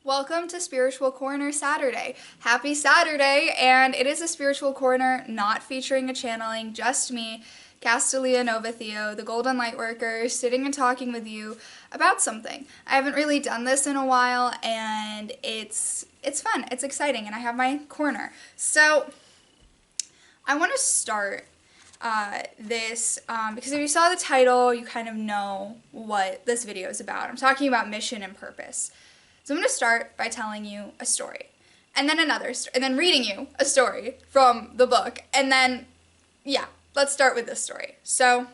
Welcome to Spiritual Corner Saturday. Happy Saturday, and it is a spiritual corner not featuring a channeling, just me, Castalia Nova Theo, the Golden Lightworker, sitting and talking with you about something. I haven't really done this in a while, and it's fun, it's exciting, and I have my corner. So, I want to start this because if you saw the title, you kind of know what this video is about. I'm talking about mission and purpose. So I'm going to start by telling you a story, and then and then reading you a story from the book, and then, yeah, let's start with this story. So,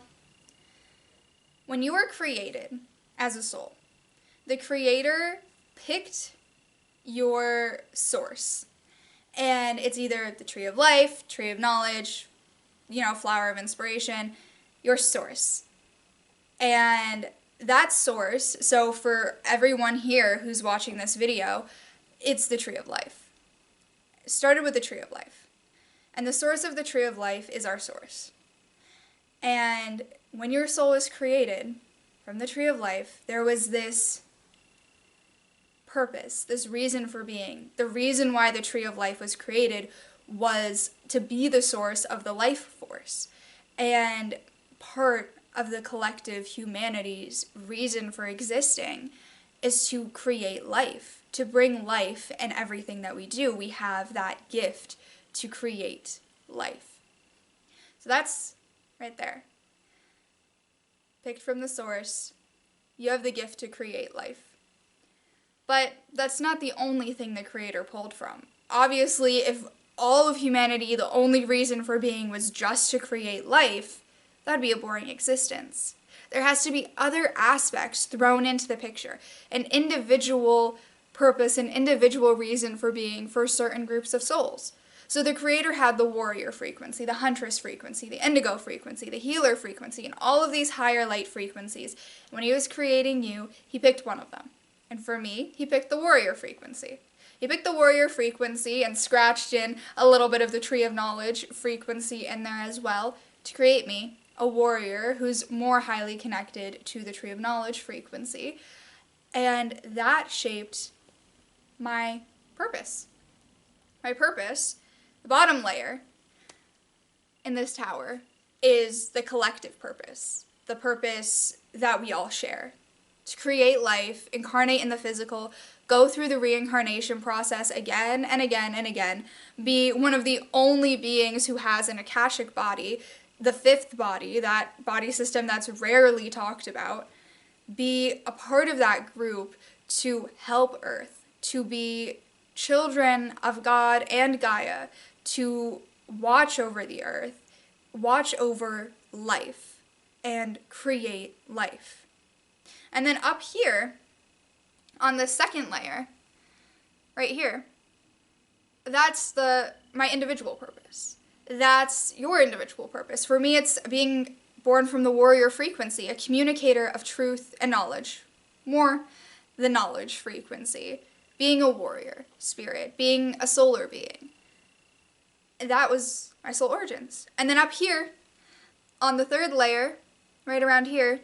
when you were created as a soul, the Creator picked your source, and it's either the tree of life, tree of knowledge, flower of inspiration, your source. And that source, so for everyone here who's watching this video, it's the tree of life. It started with the tree of life. And the source of the tree of life is our source. And when your soul was created from the tree of life, there was this purpose, this reason for being. The reason why the tree of life was created was to be the source of the life force. And part of the collective humanity's reason for existing is to create life, to bring life in everything that we do. We have that gift to create life. So that's right there. Picked from the source, you have the gift to create life. But that's not the only thing the Creator pulled from. Obviously, if all of humanity, the only reason for being was just to create life, that'd be a boring existence. There has to be other aspects thrown into the picture, an individual purpose, an individual reason for being for certain groups of souls. So the Creator had the warrior frequency, the huntress frequency, the indigo frequency, the healer frequency, and all of these higher light frequencies. When he was creating you, he picked one of them. And for me, he picked the warrior frequency. He picked the warrior frequency and scratched in a little bit of the tree of knowledge frequency in there as well to create me, a warrior who's more highly connected to the tree of knowledge frequency. And that shaped my purpose. My purpose, the bottom layer in this tower, is the collective purpose. The purpose that we all share. To create life, incarnate in the physical, go through the reincarnation process again and again and again, be one of the only beings who has an Akashic body, the fifth body, that body system that's rarely talked about, be a part of that group to help Earth, to be children of God and Gaia, to watch over the Earth, watch over life, and create life. And then up here, on the second layer, right here, that's my individual purpose. That's your individual purpose. For me, it's being born from the warrior frequency, a communicator of truth and knowledge. More the knowledge frequency. Being a warrior spirit, being a solar being. That was my soul origins. And then up here, on the third layer, right around here,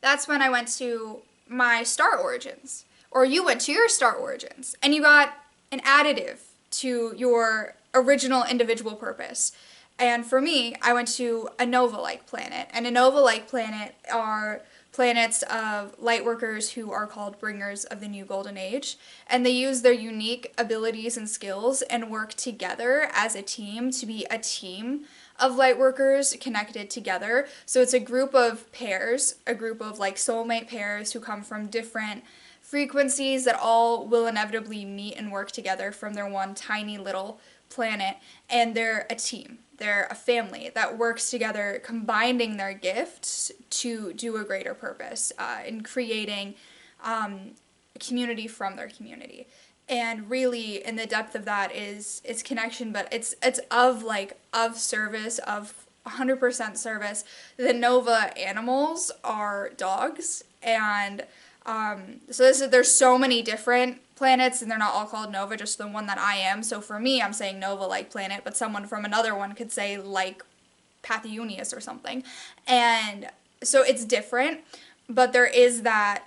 that's when I went to my star origins. Or you went to your star origins. And you got an additive to your original individual purpose. And for me, I went to a nova-like planet. And a nova-like planet are planets of lightworkers who are called bringers of the new golden age. And they use their unique abilities and skills and work together as a team to be a team of lightworkers connected together. So it's a group of pairs, a group of like soulmate pairs who come from different frequencies that all will inevitably meet and work together from their one tiny little planet. And they're a team. They're a family that works together, combining their gifts to do a greater purpose in creating a community from their community. And really, in the depth of that is its connection, but it's of service, of 100% service. The Nova animals are dogs, and there's so many different planets, and they're not all called Nova, just the one that I am. So for me, I'm saying Nova-like planet, but someone from another one could say like Pathionius or something. And so it's different, but there is that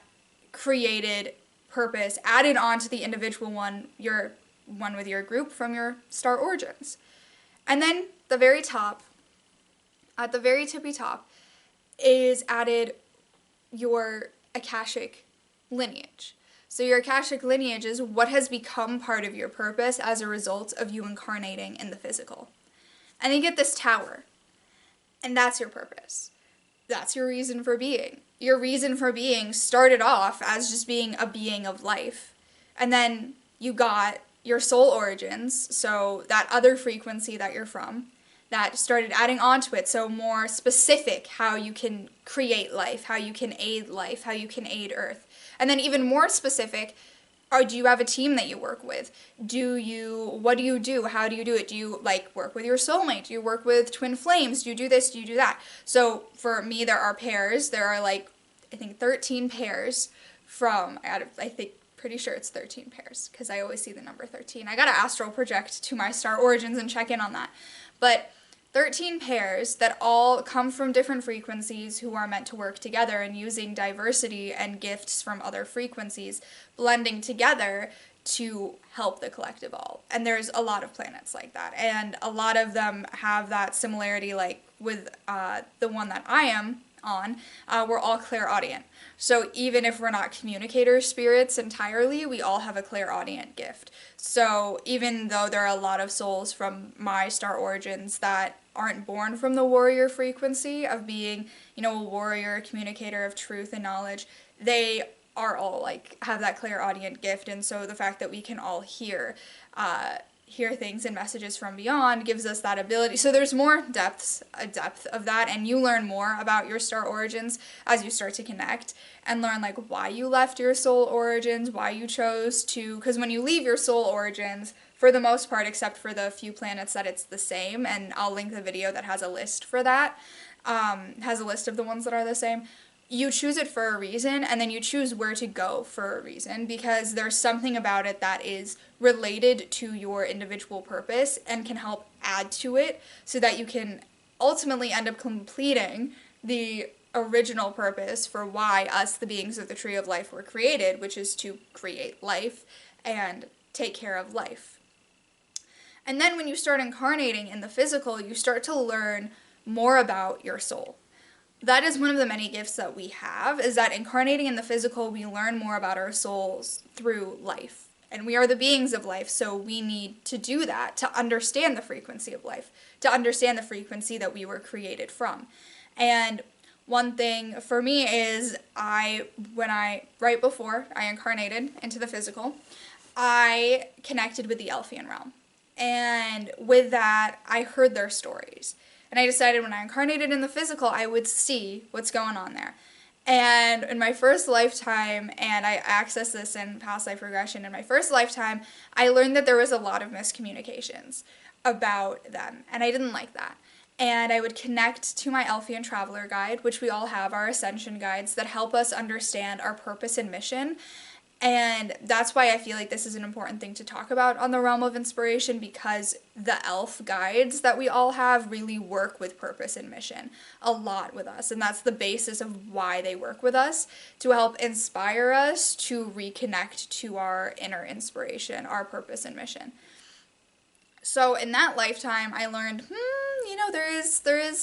created purpose added on to the individual one, your one with your group from your star origins. And then the very top, at the very tippy top, is added your Akashic lineage. So your Akashic lineage is what has become part of your purpose as a result of you incarnating in the physical. And you get this tower, and that's your purpose. That's your reason for being. Your reason for being started off as just being a being of life. And then you got your soul origins, so that other frequency that you're from, that started adding onto it, so more specific how you can create life, how you can aid life, how you can aid Earth. And then even more specific, do you have a team that you work with? What do you do? How do you do it? Do you work with your soulmate? Do you work with twin flames? Do you do this? Do you do that? So for me, there are pairs. There are I think 13 pairs pretty sure it's 13 pairs because I always see the number 13. I gotta astral project to my star origins and check in on that. But 13 pairs that all come from different frequencies who are meant to work together and using diversity and gifts from other frequencies blending together to help the collective all. And there's a lot of planets like that. And a lot of them have that similarity with the one that I am on, we're all clairaudient. So even if we're not communicator spirits entirely, we all have a clairaudient gift. So even though there are a lot of souls from my star origins that aren't born from the warrior frequency of being, a warrior, communicator of truth and knowledge, they are all have that clairaudient gift. And so the fact that we can all hear things and messages from beyond gives us that ability. So there's more a depth of that, and you learn more about your star origins as you start to connect and learn why you left your soul origins, why you chose to, because when you leave your soul origins, for the most part, except for the few planets that it's the same, and I'll link the video that has a list for that, has a list of the ones that are the same. You choose it for a reason, and then you choose where to go for a reason, because there's something about it that is related to your individual purpose and can help add to it so that you can ultimately end up completing the original purpose for why us, the beings of the Tree of Life, were created, which is to create life and take care of life. And then when you start incarnating in the physical, you start to learn more about your soul. That is one of the many gifts that we have, is that incarnating in the physical, we learn more about our souls through life. And we are the beings of life, so we need to do that to understand the frequency of life, to understand the frequency that we were created from. And one thing for me is right before I incarnated into the physical, I connected with the Elfian realm. And with that, I heard their stories. And I decided when I incarnated in the physical, I would see what's going on there. And in my first lifetime, and I accessed this in past life regression, in my first lifetime, I learned that there was a lot of miscommunications about them. And I didn't like that. And I would connect to my Elfian Traveler Guide, which we all have, our ascension guides that help us understand our purpose and mission. And that's why I feel like this is an important thing to talk about on the realm of inspiration, because the elf guides that we all have really work with purpose and mission a lot with us. And that's the basis of why they work with us, to help inspire us to reconnect to our inner inspiration, our purpose and mission. So in that lifetime, I learned, there is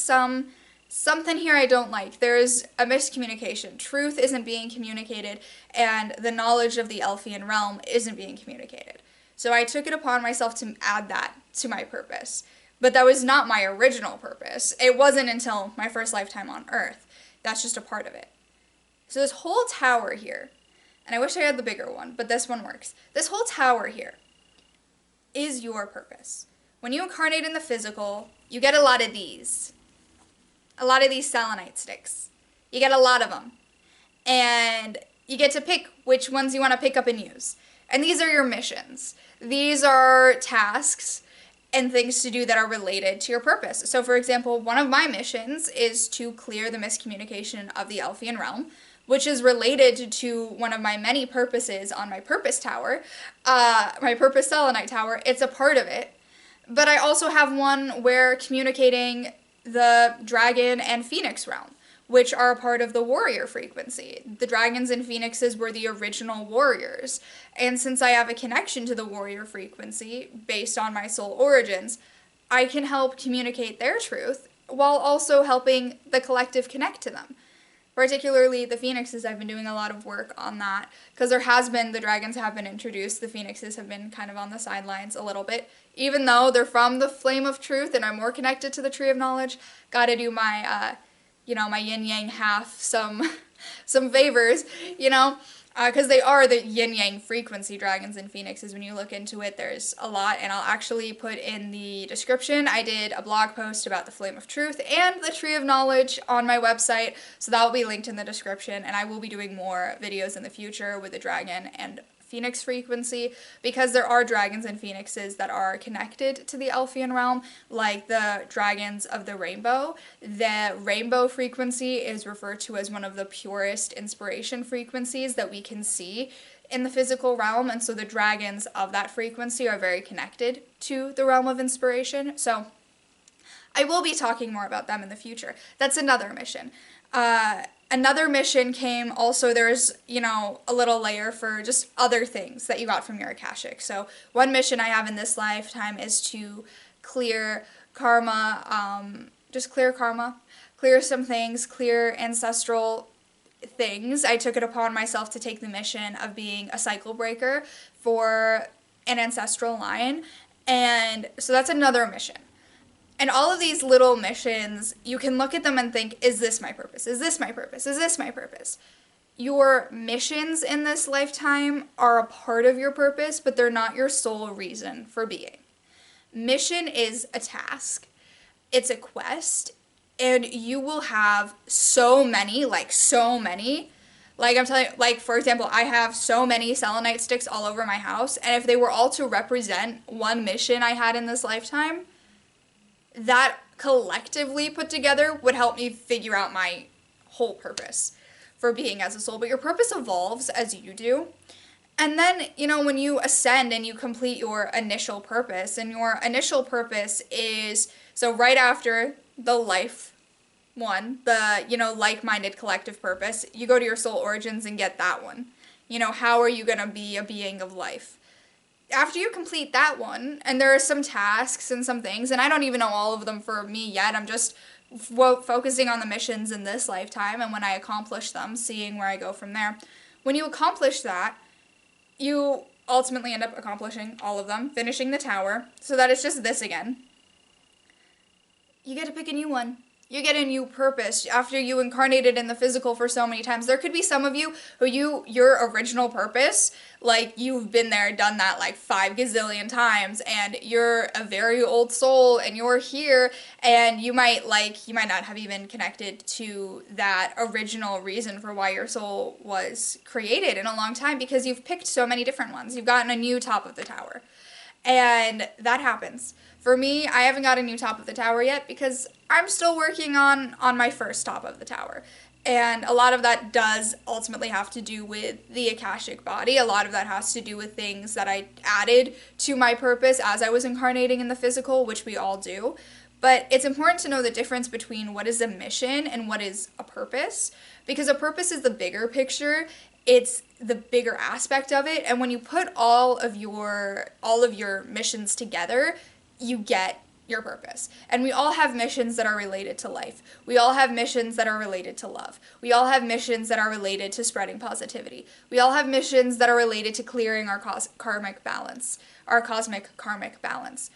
something here I don't like. There's a miscommunication. Truth isn't being communicated, and the knowledge of the Elfian realm isn't being communicated. So I took it upon myself to add that to my purpose. But that was not my original purpose. It wasn't until my first lifetime on Earth. That's just a part of it. So this whole tower here, and I wish I had the bigger one, but this one works. This whole tower here is your purpose. When you incarnate in the physical, you get a lot of these. A lot of these selenite sticks. You get a lot of them. And you get to pick which ones you want to pick up and use. And these are your missions. These are tasks and things to do that are related to your purpose. So for example, one of my missions is to clear the miscommunication of the Elfian realm, which is related to one of my many purposes on my purpose tower, my purpose selenite tower. It's a part of it. But I also have one where communicating the dragon and phoenix realm, which are a part of the warrior frequency. The dragons and phoenixes were the original warriors. And since I have a connection to the warrior frequency based on my soul origins, I can help communicate their truth while also helping the collective connect to them. Particularly the phoenixes, I've been doing a lot of work on that because the dragons have been introduced, the phoenixes have been kind of on the sidelines a little bit. Even though they're from the flame of truth and are more connected to the tree of knowledge, gotta do my, my yin-yang half some favors, because they are the yin-yang frequency, dragons and phoenixes. When you look into it, there's a lot, and I'll actually put in the description. I did a blog post about the flame of truth and the tree of knowledge on my website, so that will be linked in the description, and I will be doing more videos in the future with the dragon and phoenix frequency, because there are dragons and phoenixes that are connected to the Elfian realm, like the dragons of the rainbow. The rainbow frequency is referred to as one of the purest inspiration frequencies that we can see in the physical realm, and so the dragons of that frequency are very connected to the realm of inspiration. So I will be talking more about them in the future. That's another mission. Another mission came also, there's, a little layer for just other things that you got from your Akashic. So one mission I have in this lifetime is to clear karma, clear some things, clear ancestral things. I took it upon myself to take the mission of being a cycle breaker for an ancestral line. And so that's another mission. And all of these little missions, you can look at them and think, is this my purpose? Is this my purpose? Is this my purpose? Your missions in this lifetime are a part of your purpose, but they're not your sole reason for being. Mission is a task. It's a quest. And you will have so many. Like, I'm telling you, for example, I have so many selenite sticks all over my house. And if they were all to represent one mission I had in this lifetime, that collectively put together would help me figure out my whole purpose for being as a soul. But your purpose evolves as you do. And then, when you ascend and you complete your initial purpose, and your initial purpose is, so right after the life one, the, like-minded collective purpose, you go to your soul origins and get that one. How are you going to be a being of life? After you complete that one, and there are some tasks and some things, and I don't even know all of them for me yet, I'm just focusing on the missions in this lifetime, and when I accomplish them, seeing where I go from there. When you accomplish that, you ultimately end up accomplishing all of them, finishing the tower, so that it's just this again. You get to pick a new one. You get a new purpose after you incarnated in the physical for so many times. There could be some of you who your original purpose, you've been there, done that 5 gazillion times, and you're a very old soul, and you're here, and you might not have even connected to that original reason for why your soul was created in a long time, because you've picked so many different ones. You've gotten a new top of the tower. And that happens. For me, I haven't got a new top of the tower yet because I'm still working on my first top of the tower. And a lot of that does ultimately have to do with the Akashic body. A lot of that has to do with things that I added to my purpose as I was incarnating in the physical, which we all do. But it's important to know the difference between what is a mission and what is a purpose, because a purpose is the bigger picture. It's the bigger aspect of it, and when you put all of your missions together, you get your purpose. And we all have missions that are related to life. We all have missions that are related to love. We all have missions that are related to spreading positivity. We all have missions that are related to clearing our cosmic karmic balance.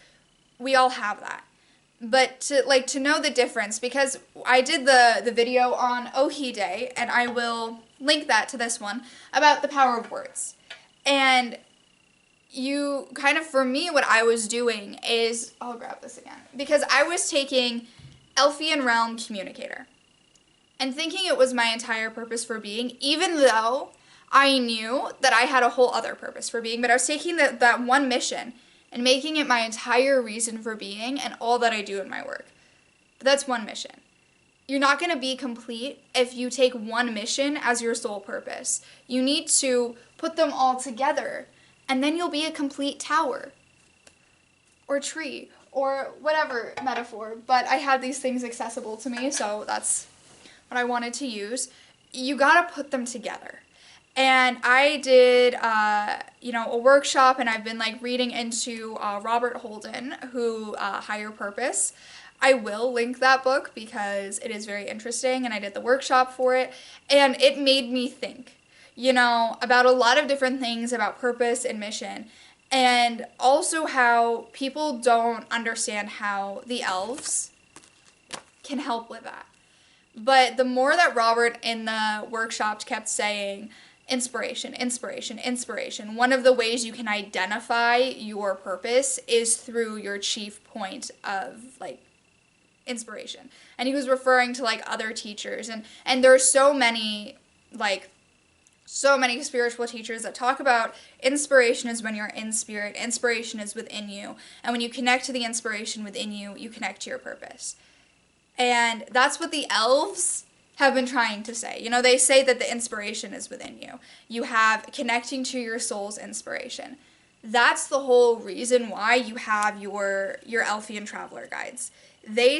We all have that. But to know the difference, because I did the video on Ohi Day, and I will link that to this one, about the power of words. And for me, what I was doing is, I'll grab this again, because I was taking Elfian Realm Communicator and thinking it was my entire purpose for being, even though I knew that I had a whole other purpose for being, but I was taking that one mission and making it my entire reason for being and all that I do in my work. But that's one mission. You're not going to be complete if you take one mission as your sole purpose. You need to put them all together, and then you'll be a complete tower or tree or whatever metaphor. But I had these things accessible to me, so that's what I wanted to use, you gotta put them together. And I did, a workshop, and I've been like reading into Robert Holden, who Higher Purpose. I will link that book because it is very interesting, and I did the workshop for it, and it made me think, about a lot of different things about purpose and mission, and also how people don't understand how the elves can help with that. But the more that Robert in the workshop kept saying, inspiration, inspiration, inspiration, one of the ways you can identify your purpose is through your chief point of, like, inspiration. And he was referring to, like, other teachers. And there are so many spiritual teachers that talk about inspiration is when you're in spirit, inspiration is within you. And when you connect to the inspiration within you, you connect to your purpose. And that's what the elves have been trying to say. They say that the inspiration is within you. You have connecting to your soul's inspiration. That's the whole reason why you have your Elfian traveler guides. The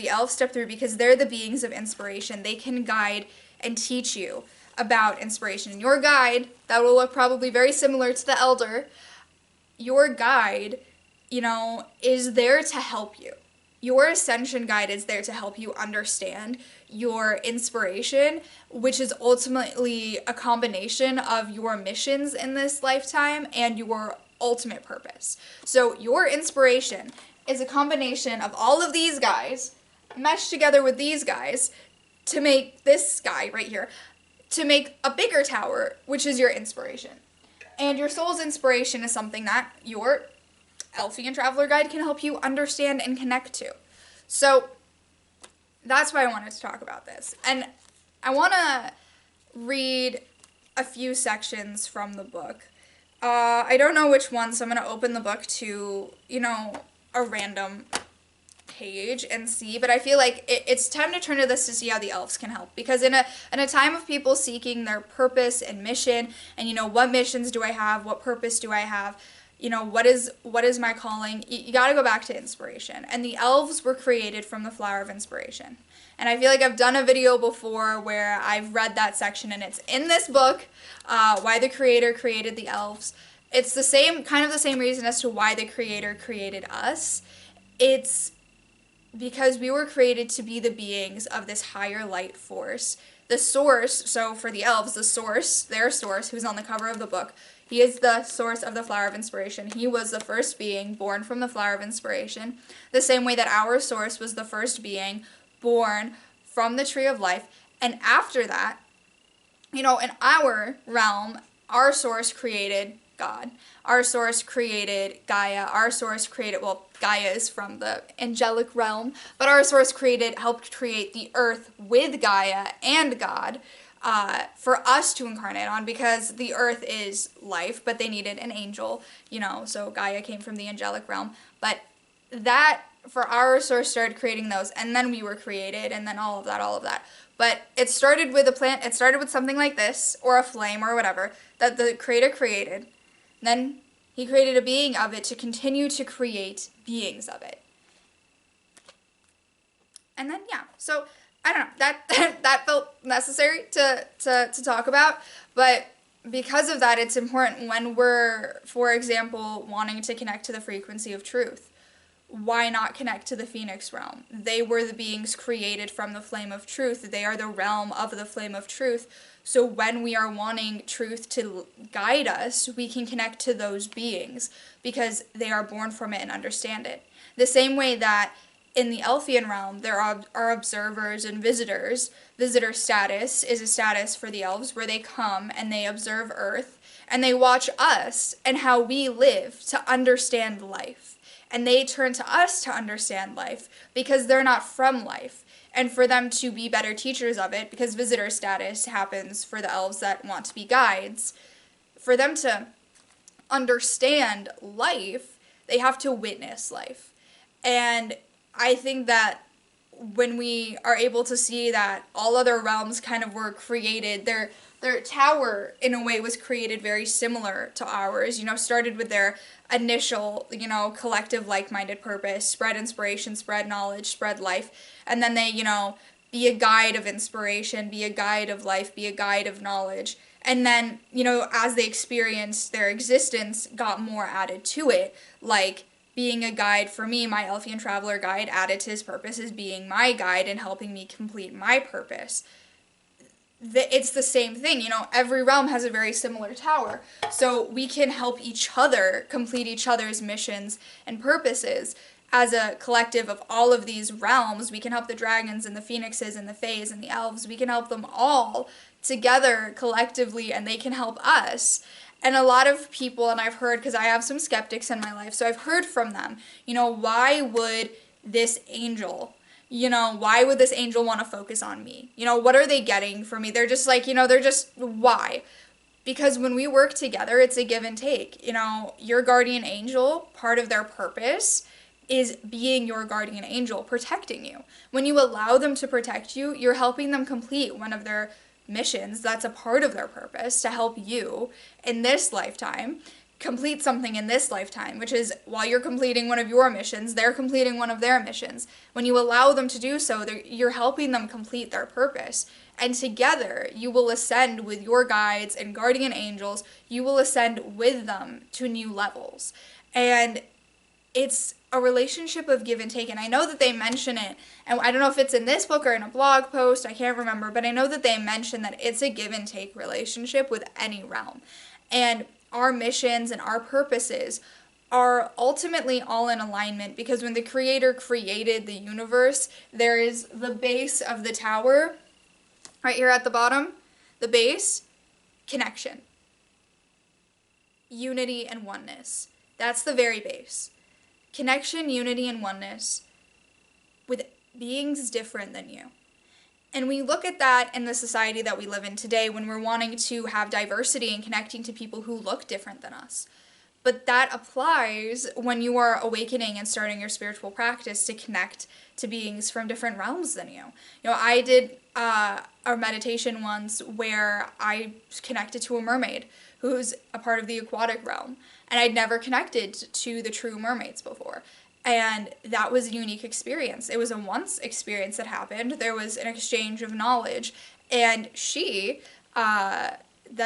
elves step through because they're the beings of inspiration. They can guide and teach you about inspiration. And your guide, that will look probably very similar to the elder, your guide, is there to help you. Your ascension guide is there to help you understand your inspiration, which is ultimately a combination of your missions in this lifetime and your ultimate purpose. So your inspiration is a combination of all of these guys meshed together with these guys to make this guy right here, to make a bigger tower, which is your inspiration. And your soul's inspiration is something that your Elfian Traveler Guide can help you understand and connect to. So that's why I wanted to talk about this. And I want to read a few sections from the book. I don't know which one, so I'm going to open the book to, a random page and see, but I feel like it's time to turn to this to see how the elves can help, because in a time of people seeking their purpose and mission, and what missions do I have, what purpose do I have, what is my calling, you got to go back to inspiration. And the elves were created from the flower of inspiration. And I feel like I've done a video before where I've read that section, and it's in this book, why the creator created the elves. It's the same reason as to why the creator created us. It's because we were created to be the beings of this higher light force. The source, so for the elves, their source, who's on the cover of the book, he is the source of the flower of inspiration. He was the first being born from the flower of inspiration, the same way that our source was the first being born from the tree of life. And after that, in our realm, our source created God. Our source created Gaia. Our source created, Gaia is from the angelic realm, but our source helped create the earth with Gaia and God for us to incarnate on, because the earth is life, but they needed an angel, so Gaia came from the angelic realm. But that, for our source, started creating those, and then we were created, and then all of that. But it started with a plant, it started with something like this, or a flame, or whatever, that the creator created. Then he created a being of it to continue to create beings of it. And then, so, I don't know, that felt necessary to talk about, but because of that, it's important when we're, for example, wanting to connect to the frequency of truth. Why not connect to the Phoenix realm? They were the beings created from the flame of truth. They are the realm of the flame of truth. So when we are wanting truth to guide us, we can connect to those beings because they are born from it and understand it. The same way that in the Elfian realm, there are observers and visitors. Visitor status is a status for the elves where they come and they observe Earth and they watch us and how we live to understand life. And they turn to us to understand life because they're not from life. And for them to be better teachers of it, because visitor status happens for the elves that want to be guides, for them to understand life, they have to witness life. And I think that when we are able to see that all other realms kind of were created, their tower in a way was created very similar to ours, started with their initial, collective like-minded purpose, spread inspiration, spread knowledge, spread life, and then they, be a guide of inspiration, be a guide of life, be a guide of knowledge. And then, as they experienced their existence, got more added to it. Like being a guide for me, my Elfian Traveler guide added to his purpose as being my guide and helping me complete my purpose. It's the same thing, every realm has a very similar tower. So we can help each other complete each other's missions and purposes. As a collective of all of these realms, we can help the dragons and the phoenixes and the fays and the elves. We can help them all together collectively, and they can help us. And a lot of people, and I've heard, because I have some skeptics in my life, so I've heard from them, why would this angel why would this angel want to focus on me? What are they getting from me? They're just like, why? Because when we work together, it's a give and take. Your guardian angel, part of their purpose is being your guardian angel, protecting you. When you allow them to protect you, you're helping them complete one of their missions. That's a part of their purpose, to help you in this lifetime complete something in this lifetime, which is while you're completing one of your missions, they're completing one of their missions. When you allow them to do so, you're helping them complete their purpose. And together, you will ascend with your guides and guardian angels. You will ascend with them to new levels. And it's a relationship of give and take. And I know that they mention it, and I don't know if it's in this book or in a blog post, I can't remember, but I know that they mention that it's a give and take relationship with any realm. And our missions and our purposes are ultimately all in alignment, because when the Creator created the universe, there is the base of the tower, right here at the bottom, the base, connection, unity, and oneness. That's the very base. Connection, unity, and oneness with beings different than you. And we look at that in the society that we live in today when we're wanting to have diversity and connecting to people who look different than us. But that applies when you are awakening and starting your spiritual practice to connect to beings from different realms than you. I did a meditation once where I connected to a mermaid who's a part of the aquatic realm. And I'd never connected to the true mermaids before. And that was a unique experience. It was a once experience that happened. There was an exchange of knowledge. And she, that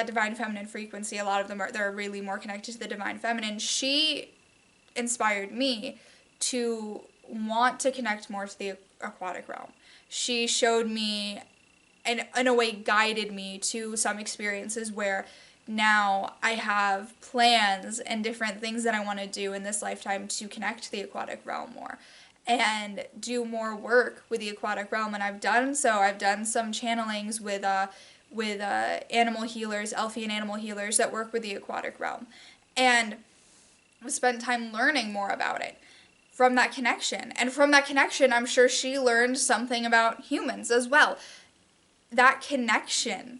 divine feminine frequency, a lot of them they're really more connected to the divine feminine. She inspired me to want to connect more to the aquatic realm. She showed me, and in a way guided me to some experiences where now I have plans and different things that I want to do in this lifetime to connect to the aquatic realm more and do more work with the aquatic realm. And I've done so. I've done some channelings with animal healers, Elfian animal healers that work with the aquatic realm. And I've spent time learning more about it from that connection. And from that connection, I'm sure she learned something about humans as well. That connection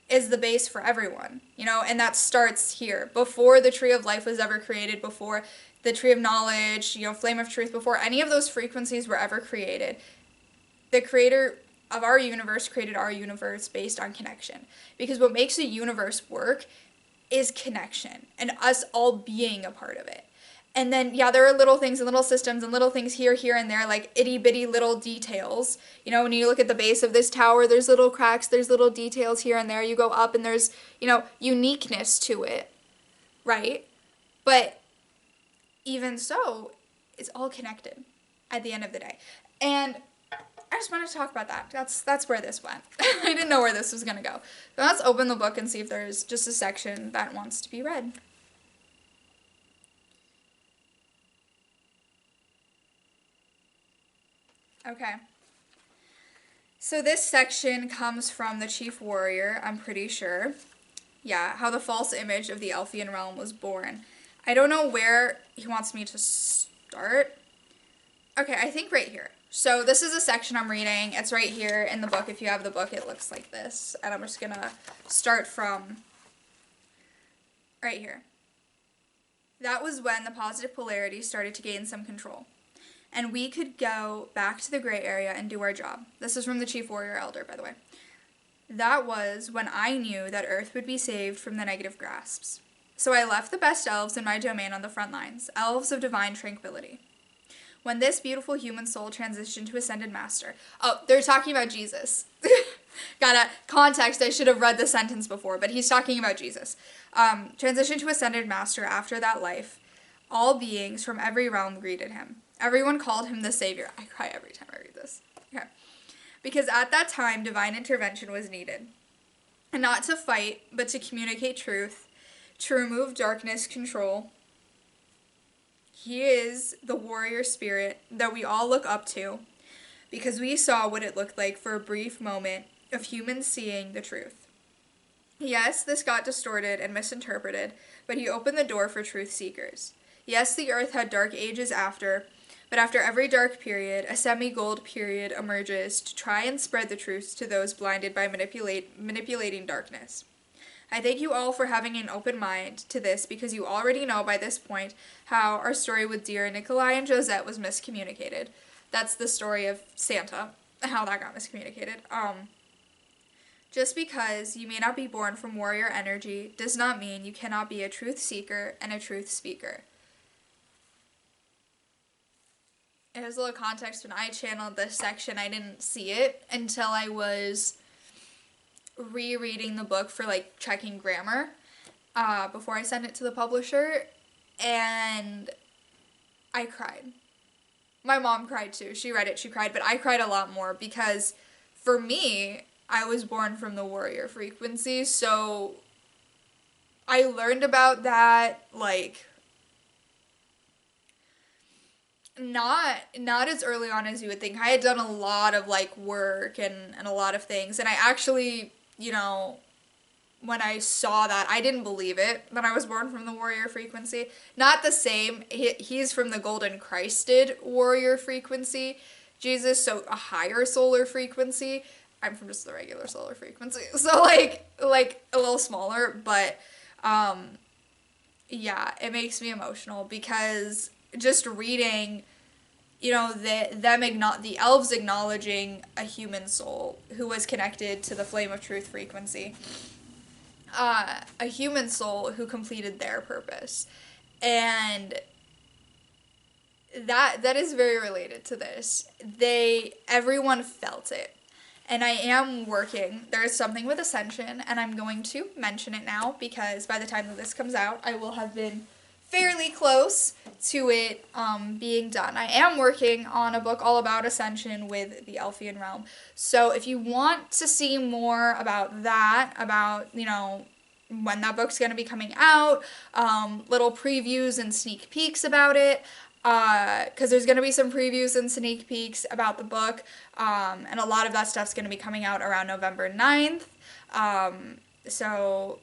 is the base for everyone, and that starts here. Before the Tree of Life was ever created, before the Tree of Knowledge, Flame of Truth, before any of those frequencies were ever created, the Creator of our universe created our universe based on connection. Because what makes a universe work is connection, and us all being a part of it. And then, there are little things and little systems and little things here, and there, like itty-bitty little details. When you look at the base of this tower, there's little cracks, there's little details here and there. You go up and there's, uniqueness to it, right? But even so, it's all connected at the end of the day. And I just wanted to talk about that. That's where this went. I didn't know where this was going to go. So let's open the book and see if there's just a section that wants to be read. Okay. So this section comes from the Chief Warrior, I'm pretty sure. Yeah, how the false image of the Elfian realm was born. I don't know where he wants me to start. Okay, I think right here. So this is a section I'm reading. It's right here in the book. If you have the book, it looks like this. And I'm just going to start from right here. That was when the positive polarity started to gain some control. And we could go back to the gray area and do our job. This is from the Chief Warrior Elder, by the way. That was when I knew that Earth would be saved from the negative grasps. So I left the best elves in my domain on the front lines, elves of divine tranquility. When this beautiful human soul transitioned to ascended master. Oh, they're talking about Jesus. Got a context. I should have read the sentence before, but he's talking about Jesus. Transitioned to ascended master after that life. All beings from every realm greeted him. Everyone called him the Savior. I cry every time I read this. Okay. Because at that time, divine intervention was needed. And not to fight, but to communicate truth, to remove darkness control. He is the warrior spirit that we all look up to, because we saw what it looked like for a brief moment of humans seeing the truth. Yes, this got distorted and misinterpreted, but he opened the door for truth seekers. Yes, the earth had dark ages after, but after every dark period, a semi-gold period emerges to try and spread the truths to those blinded by manipulating darkness. I thank you all for having an open mind to this, because you already know by this point how our story with dear Nikolai and Josette was miscommunicated. That's the story of Santa, how that got miscommunicated. Just because you may not be born from warrior energy does not mean you cannot be a truth seeker and a truth speaker. As a little context, when I channeled this section, I didn't see it until I was rereading the book for like checking grammar before I sent it to the publisher, and I cried. My mom cried too. She read it, she cried, but I cried a lot more because for me, I was born from the warrior frequency, so I learned about that like not as early on as you would think. I had done a lot of like work and a lot of things, and I actually, you know, when I saw that, I didn't believe it, that I was born from the warrior frequency. Not the same. He's from the golden Christed warrior frequency, Jesus, so a higher solar frequency. I'm from just the regular solar frequency, so like a little smaller, but yeah, it makes me emotional because just reading, you know, the elves acknowledging a human soul who was connected to the flame of truth frequency, a human soul who completed their purpose, and that is very related to this. Everyone felt it. And I am working. There is something with Ascension, and I'm going to mention it now because by the time that this comes out, I will have been fairly close to it being done. I am working on a book all about Ascension with the Elfian realm. So if you want to see more about that, about, you know, when that book's going to be coming out, little previews and sneak peeks about it, because there's going to be some previews and sneak peeks about the book, and a lot of that stuff's going to be coming out around November 9th, so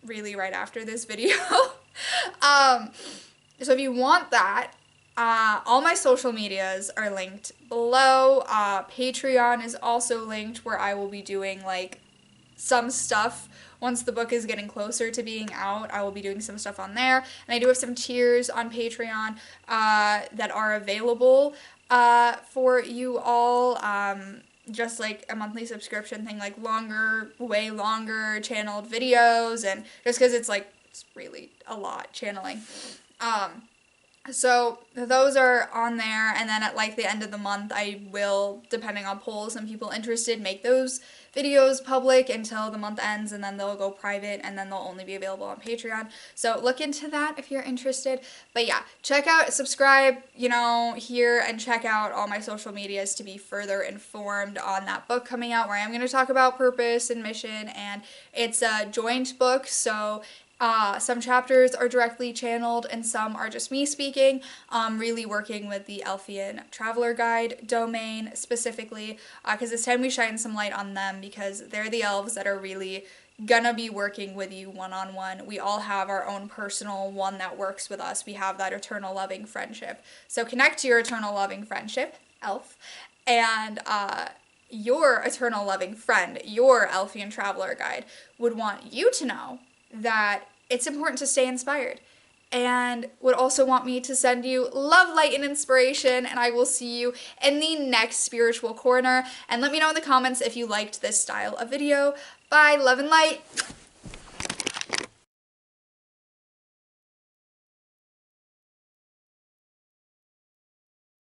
really right after this video. So if you want that, all my social medias are linked below. Patreon is also linked, where I will be doing like some stuff. Once the book is getting closer to being out, I will be doing some stuff on there. And I do have some tiers on Patreon that are available for you all. Just like a monthly subscription thing, like way longer channeled videos, and just because it's really a lot channeling. So those are on there, and then at like the end of the month, I will, depending on polls and people interested, make those videos public until the month ends, and then they'll go private, and then they'll only be available on Patreon. So look into that if you're interested. But yeah, subscribe, you know, here, and check out all my social medias to be further informed on that book coming out, where I am going to talk about purpose and mission, and it's a joint book, so some chapters are directly channeled and some are just me speaking, really working with the Elfian Traveler Guide domain specifically, because it's time we shine some light on them, because they're the elves that are really gonna be working with you one-on-one. We all have our own personal one that works with us. We have that eternal loving friendship. So connect to your eternal loving friendship, elf, and your eternal loving friend, your Elfian Traveler Guide, would want you to know that it's important to stay inspired, and would also want me to send you love, light, and inspiration, and I will see you in the next Spiritual Corner. And let me know in the comments if you liked this style of video. Bye, love and light!